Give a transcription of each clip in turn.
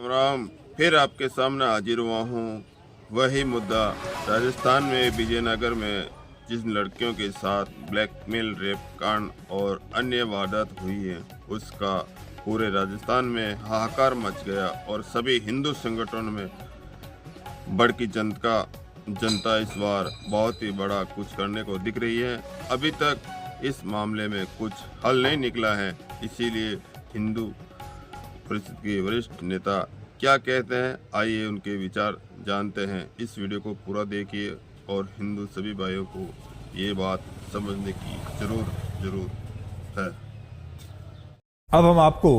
राम फिर आपके सामने हाजिर हुआ हूँ। वही मुद्दा, राजस्थान में विजयनगर में जिन लड़कियों के साथ ब्लैकमेल, रेप कांड और अन्य वारदात हुई है, उसका पूरे राजस्थान में हाहाकार मच गया और सभी हिंदू संगठनों में बढ़ की जनता इस बार बहुत ही बड़ा कुछ करने को दिख रही है। अभी तक इस मामले में कुछ हल नहीं निकला है, इसीलिए हिंदू परिषद के वरिष्ठ नेता क्या कहते हैं, आइए उनके विचार जानते हैं। इस वीडियो को पूरा देखिए और हिंदू सभी भाइयों को ये बात समझने की जरूरत है। अब हम आपको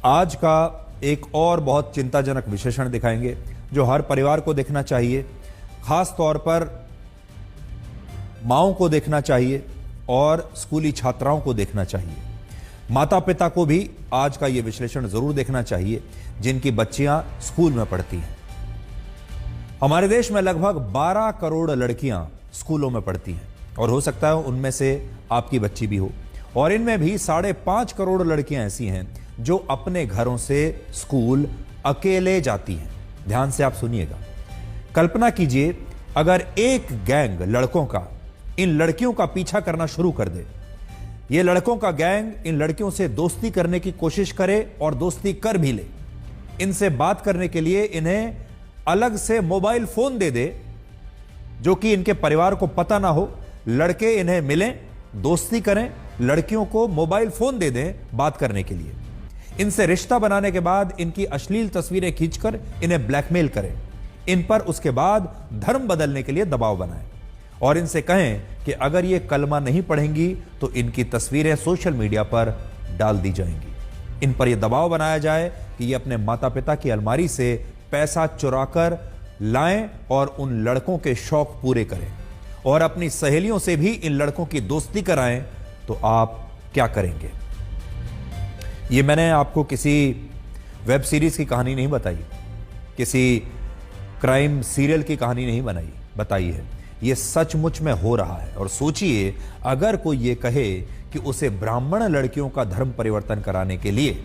आज का एक और बहुत चिंताजनक विश्लेषण दिखाएंगे जो हर परिवार को देखना चाहिए, खास तौर पर माओं को देखना चाहिए और स्कूली छात्राओं को देखना चाहिए। माता पिता को भी आज का यह विश्लेषण जरूर देखना चाहिए जिनकी बच्चियां स्कूल में पढ़ती हैं। हमारे देश में लगभग 12 करोड़ लड़कियां स्कूलों में पढ़ती हैं और हो सकता है उनमें से आपकी बच्ची भी हो, और इनमें भी 5.5 करोड़ लड़कियां ऐसी हैं जो अपने घरों से स्कूल अकेले जाती हैं। ध्यान से आप सुनिएगा। कल्पना कीजिए अगर एक गैंग लड़कों का इन लड़कियों का पीछा करना शुरू कर दे, ये लड़कों का गैंग इन लड़कियों से दोस्ती करने की कोशिश करे और दोस्ती कर भी ले, इनसे बात करने के लिए इन्हें अलग से मोबाइल फोन दे दे जो कि इनके परिवार को पता ना हो, लड़के इन्हें मिलें, दोस्ती करें, लड़कियों को मोबाइल फोन दे दें बात करने के लिए, इनसे रिश्ता बनाने के बाद इनकी अश्लील तस्वीरें खींचकर इन्हें ब्लैकमेल करें, इन पर उसके बाद धर्म बदलने के लिए दबाव बनाएं और इनसे कहें कि अगर ये कलमा नहीं पढ़ेंगी तो इनकी तस्वीरें सोशल मीडिया पर डाल दी जाएंगी। इन पर यह दबाव बनाया जाए कि ये अपने माता पिता की अलमारी से पैसा चुराकर लाएं और उन लड़कों के शौक पूरे करें और अपनी सहेलियों से भी इन लड़कों की दोस्ती कराएं। तो आप क्या करेंगे? ये मैंने आपको किसी वेब सीरीज की कहानी नहीं बताई, किसी क्राइम सीरियल की कहानी नहीं बताई है, ये सचमुच में हो रहा है। और सोचिए अगर कोई ये कहे कि उसे ब्राह्मण लड़कियों का धर्म परिवर्तन कराने के लिए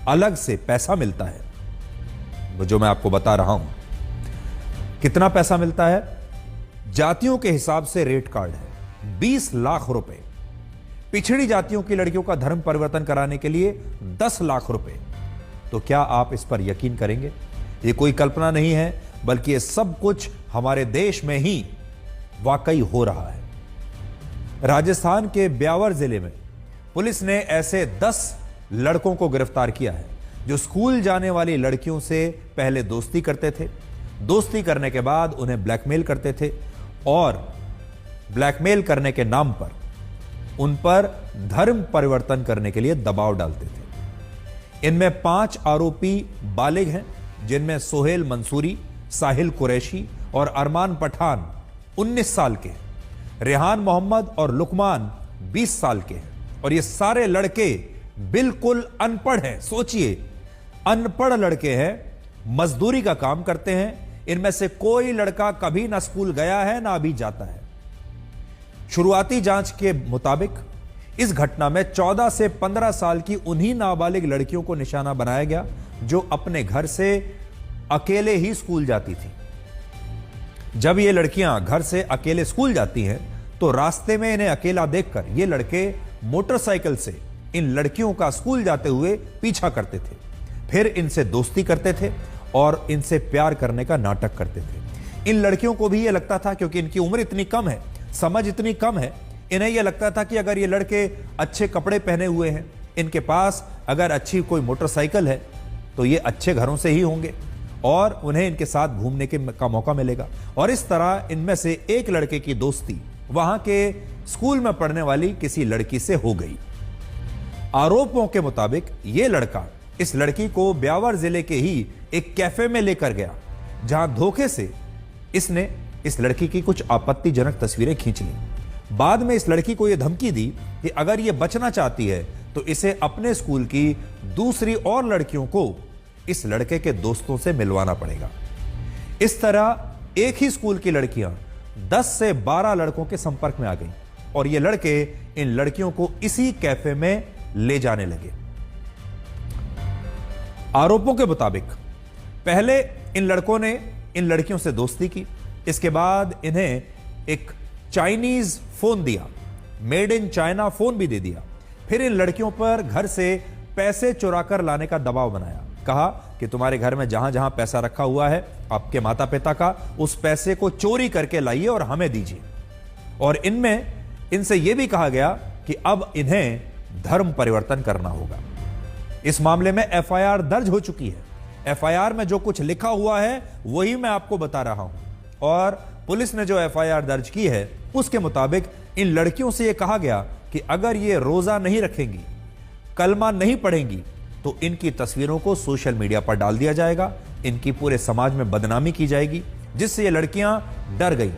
अलग से पैसा मिलता है, वो जो मैं आपको बता रहा हूं, कितना पैसा मिलता है? जातियों के हिसाब से रेट कार्ड है 20 लाख रुपए, पिछड़ी जातियों की लड़कियों का धर्म परिवर्तन कराने के लिए 10 लाख रुपए। तो क्या आप इस पर यकीन करेंगे? ये कोई कल्पना नहीं है, बल्कि ये सब कुछ हमारे देश में ही वाकई हो रहा है। राजस्थान के ब्यावर जिले में पुलिस ने ऐसे 10 लड़कों को गिरफ्तार किया है जो स्कूल जाने वाली लड़कियों से पहले दोस्ती करते थे, दोस्ती करने के बाद उन्हें ब्लैकमेल करते थे और ब्लैकमेल करने के नाम पर उन पर धर्म परिवर्तन करने के लिए दबाव डालते थे। इनमें 5 आरोपी बालिग हैं जिनमें सोहेल मंसूरी, साहिल कुरैशी और अरमान पठान 19 साल के, रेहान मोहम्मद और लुकमान 20 साल के हैं। और ये सारे लड़के बिल्कुल अनपढ़ हैं। सोचिए, अनपढ़ लड़के हैं, मजदूरी का काम करते हैं। इनमें से कोई लड़का कभी ना स्कूल गया है ना अभी जाता है। शुरुआती जांच के मुताबिक इस घटना में 14 से 15 साल की उन्हीं नाबालिग लड़कियों को निशाना बनाया गया जो अपने घर से अकेले ही स्कूल जाती थी। जब ये लड़कियां घर से अकेले स्कूल जाती हैं तो रास्ते में इन्हें अकेला देखकर ये लड़के मोटरसाइकिल से इन लड़कियों का स्कूल जाते हुए पीछा करते थे, फिर इनसे दोस्ती करते थे और इनसे प्यार करने का नाटक करते थे। इन लड़कियों को भी यह लगता था, क्योंकि इनकी उम्र इतनी कम है, समझ इतनी कम है, इन्हें यह लगता था कि अगर ये लड़के अच्छे कपड़े पहने हुए हैं, इनके पास अगर अच्छी कोई मोटरसाइकिल है तो ये अच्छे घरों से ही होंगे और उन्हें इनके साथ घूमने का मौका मिलेगा। और इस तरह इनमें से एक लड़के की दोस्ती वहां के स्कूल में पढ़ने वाली किसी लड़की से हो गई। आरोपों के मुताबिक यह लड़का इस लड़की को ब्यावर जिले के ही एक कैफे में लेकर गया, जहां धोखे से इसने इस लड़की की कुछ आपत्तिजनक तस्वीरें खींच ली। बाद में इस लड़की को यह धमकी दी कि अगर यह बचना चाहती है तो इसे अपने स्कूल की दूसरी और लड़कियों को इस लड़के के दोस्तों से मिलवाना पड़ेगा। इस तरह एक ही स्कूल की लड़कियां 10 से 12 लड़कों के संपर्क में आ गईं और ये लड़के इन लड़कियों को इसी कैफे में ले जाने लगे। आरोपों के मुताबिक पहले इन लड़कों ने इन लड़कियों से दोस्ती की, इसके बाद इन्हें एक चाइनीज फोन दिया, मेड इन चाइना फोन भी दे दिया। फिर इन लड़कियों पर घर से पैसे चुराकर लाने का दबाव बनाया। कहा कि तुम्हारे घर में जहां जहां पैसा रखा हुआ है आपके माता पिता का, उस पैसे को चोरी करके लाइए और हमें दीजिए। और इनसे यह भी कहा गया कि अब इन्हें धर्म परिवर्तन करना होगा। इस मामले में एफआईआर दर्ज हो चुकी है। एफआईआर में जो कुछ लिखा हुआ है वही मैं आपको बता रहा हूं। और पुलिस ने जो एफआईआर दर्ज की है उसके मुताबिक इन लड़कियों से यह कहा गया कि अगर ये रोजा नहीं रखेंगी, कलमा नहीं पढ़ेंगी, तो इनकी तस्वीरों को सोशल मीडिया पर डाल दिया जाएगा, इनकी पूरे समाज में बदनामी की जाएगी, जिससे ये लड़कियां डर गई।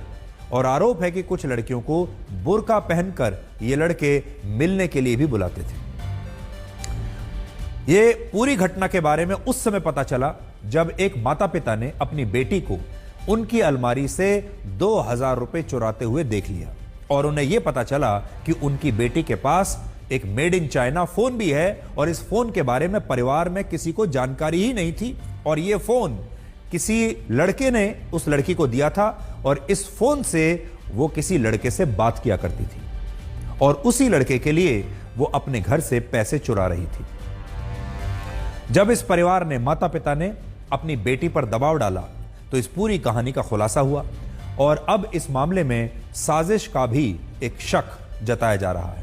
और आरोप है कि कुछ लड़कियों को बुर्का पहनकर ये लड़के मिलने के लिए भी बुलाते थे। ये पूरी घटना के बारे में उस समय पता चला जब एक माता पिता ने अपनी बेटी को उनकी अलमारी से 2000 रुपए चुराते हुए देख लिया और उन्हें यह पता चला कि उनकी बेटी के पास एक मेड इन चाइना फोन भी है और इस फोन के बारे में परिवार में किसी को जानकारी ही नहीं थी। और यह फोन किसी लड़के ने उस लड़की को दिया था और इस फोन से वो किसी लड़के से बात किया करती थी और उसी लड़के के लिए वो अपने घर से पैसे चुरा रही थी। जब इस परिवार ने, माता पिता ने अपनी बेटी पर दबाव डाला तो इस पूरी कहानी का खुलासा हुआ और अब इस मामले में साजिश का भी एक शक जताया जा रहा है।